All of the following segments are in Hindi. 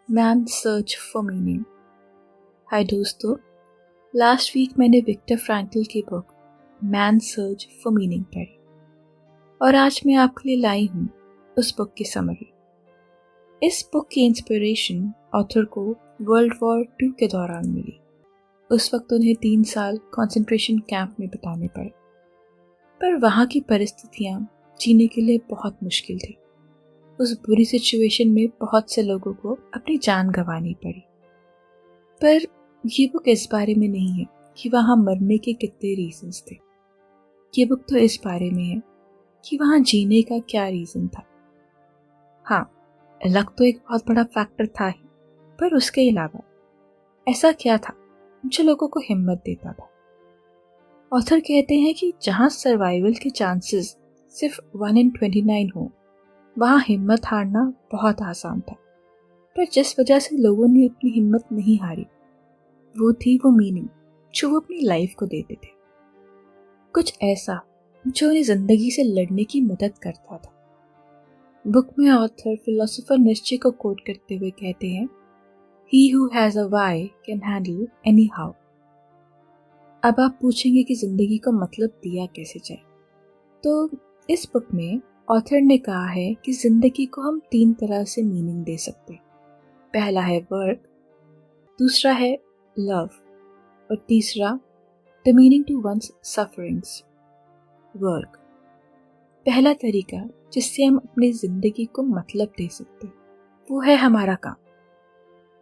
Man search for meaning. Hi दोस्तों, लास्ट वीक मैंने विक्टर फ्रैंकल की book man search for meaning पढ़ी और आज मैं आपके लिए लाई हूँ उस बुक की समरी। इस बुक की इंस्पिरेशन ऑथर को वर्ल्ड वॉर 2 के दौरान मिली। उस वक्त उन्हें 3 साल कंसंट्रेशन कैंप में बिताने पड़े, पर वहाँ की परिस्थितियाँ जीने के लिए बहुत मुश्किल थी। उस बुरी सिचुएशन में बहुत से लोगों को अपनी जान गंवानी पड़ी। पर ये बुक इस बारे में नहीं है कि वहाँ मरने के कितने रीजंस थे। ये बुक तो इस बारे में है कि वहाँ जीने का क्या रीजन था। हाँ, लक तो एक बहुत बड़ा फैक्टर था ही, पर उसके अलावा ऐसा क्या था जो लोगों को हिम्मत देता था। ऑथर कहते हैं कि जहाँ सर्वाइवल के चांसेस सिर्फ 1 in 29 हो, वहाँ हिम्मत हारना बहुत आसान था। पर जिस वजह से लोगों ने अपनी हिम्मत नहीं हारी, वो थी वो मीनिंग जो वो अपनी लाइफ को देते थे। कुछ ऐसा जो उन्हें जिंदगी से लड़ने की मदद करता था। बुक में ऑथर फिलोसोफर निश्चय को कोट करते हुए कहते हैं, He who has a why can handle anyhow। अब आप पूछेंगे कि जिंदगी का मतलब दिया कैसे जाए, तो इस बुक में ऑथर ने कहा है कि जिंदगी को हम 3 तरह से मीनिंग दे सकते हैं। पहला है वर्क, दूसरा है लव और तीसरा the meaning to one's sufferings. Work, पहला तरीका जिससे हम अपनी जिंदगी को मतलब दे सकते हैं, वो है हमारा काम।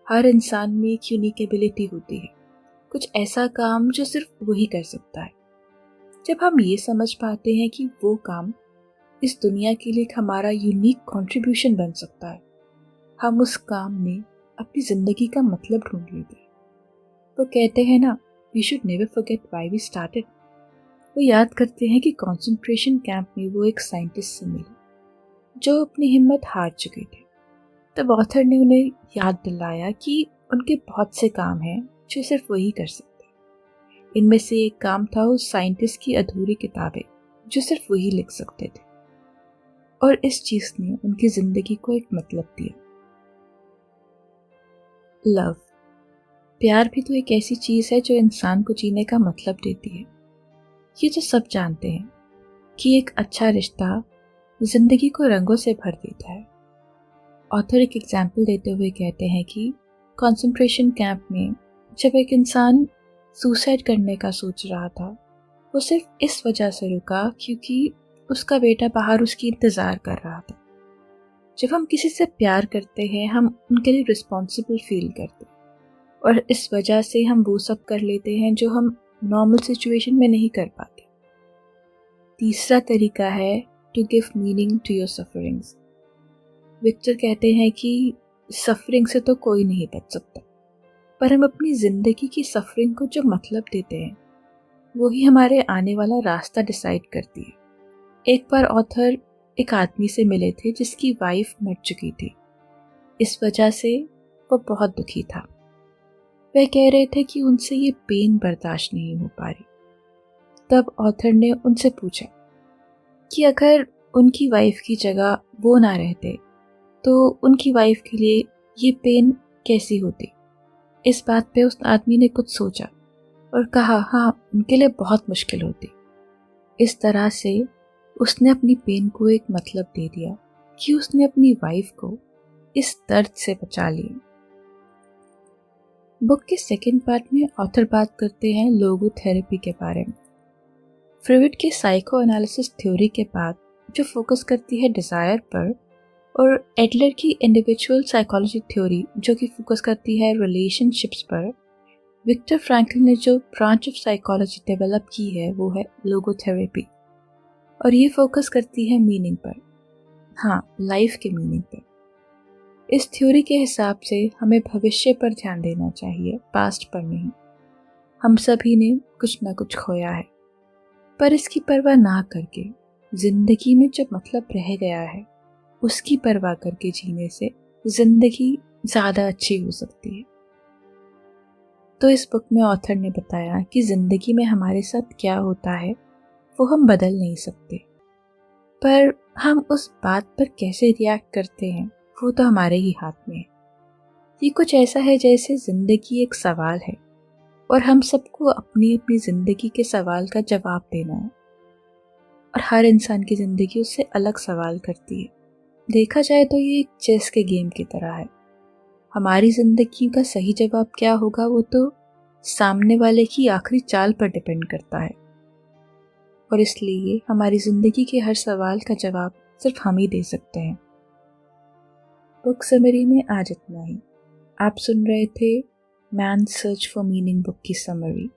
हर इंसान में एक यूनिक एबिलिटी होती है, कुछ ऐसा काम जो सिर्फ वही कर सकता है। जब हम ये समझ पाते हैं कि वो काम इस दुनिया के लिए एक हमारा यूनिक कंट्रीब्यूशन बन सकता है, हम उस काम में अपनी जिंदगी का मतलब ढूंढ लेते हैं। वो कहते हैं ना, we should never forget why we started. वो याद करते हैं कि कंसंट्रेशन कैंप में वो एक साइंटिस्ट से मिले जो अपनी हिम्मत हार चुके थे। तब ऑथर ने उन्हें याद दिलाया कि उनके बहुत से काम हैं जो सिर्फ वही कर सकते हैं। इनमें से एक काम था उस साइंटिस्ट की अधूरी किताबें जो सिर्फ वही लिख सकते थे, और इस चीज ने उनकी जिंदगी को एक मतलब दिया। लव, प्यार भी तो एक ऐसी चीज है जो इंसान को जीने का मतलब देती है। ये तो सब जानते हैं कि एक अच्छा रिश्ता जिंदगी को रंगों से भर देता है। ऑथर एक एग्जाम्पल देते हुए कहते हैं कि कंसंट्रेशन कैंप में जब एक इंसान सुसाइड करने का सोच रहा था, वो सिर्फ इस वजह से रुका क्योंकि उसका बेटा बाहर उसकी इंतज़ार कर रहा था। जब हम किसी से प्यार करते हैं, हम उनके लिए रिस्पॉन्सिबल फील करते हैं, और इस वजह से हम वो सब कर लेते हैं जो हम नॉर्मल सिचुएशन में नहीं कर पाते। तीसरा तरीका है to give meaning to your sufferings. Victor कहते हैं कि सफरिंग से तो कोई नहीं बच सकता, पर हम अपनी ज़िंदगी की सफरिंग को जो मतलब देते हैं, वही हमारे आने वाला रास्ता डिसाइड करती है। एक बार ऑथर एक आदमी से मिले थे जिसकी वाइफ मर चुकी थी। इस वजह से वो बहुत दुखी था। वह कह रहे थे कि उनसे ये पेन बर्दाश्त नहीं हो पा रही। तब ऑथर ने उनसे पूछा कि अगर उनकी वाइफ की जगह वो ना रहते तो उनकी वाइफ के लिए ये पेन कैसी होती। इस बात पे उस आदमी ने कुछ सोचा और कहा, हाँ, उनके लिए बहुत मुश्किल होती। इस तरह से उसने अपनी पेन को एक मतलब दे दिया कि उसने अपनी वाइफ को इस दर्द से बचा लिया। बुक के सेकंड पार्ट में ऑथर बात करते हैं लोगोथेरेपी के बारे में। फ्रॉइड की साइको एनालिसिस थ्योरी के बाद जो फोकस करती है डिज़ायर पर, और एडलर की इंडिविजुअल साइकोलॉजी थ्योरी जो कि फोकस करती है रिलेशनशिप्स पर, विक्टर फ्रैंकल ने जो ब्रांच ऑफ साइकोलॉजी डेवलप की है वो है लोगोथेरेपी, और ये फोकस करती है मीनिंग पर। हाँ, लाइफ के मीनिंग पर। इस थ्योरी के हिसाब से हमें भविष्य पर ध्यान देना चाहिए, पास्ट पर नहीं। हम सभी ने कुछ ना कुछ खोया है, पर इसकी परवाह ना करके जिंदगी में जो मतलब रह गया है उसकी परवाह करके जीने से जिंदगी ज़्यादा अच्छी हो सकती है। तो इस बुक में ऑथर ने बताया कि जिंदगी में हमारे साथ क्या होता है वो हम बदल नहीं सकते, पर हम उस बात पर कैसे रिएक्ट करते हैं वो तो हमारे ही हाथ में है। ये कुछ ऐसा है जैसे जिंदगी एक सवाल है और हम सबको अपनी अपनी जिंदगी के सवाल का जवाब देना है, और हर इंसान की जिंदगी उससे अलग सवाल करती है। देखा जाए तो ये एक चेस के गेम की तरह है। हमारी जिंदगी का सही जवाब क्या होगा वो तो सामने वाले की आखिरी चाल पर डिपेंड करता है, और इसलिए हमारी जिंदगी के हर सवाल का जवाब सिर्फ हम ही दे सकते हैं। बुक समरी में आज इतना ही। आप सुन रहे थे man search for meaning book की समरी।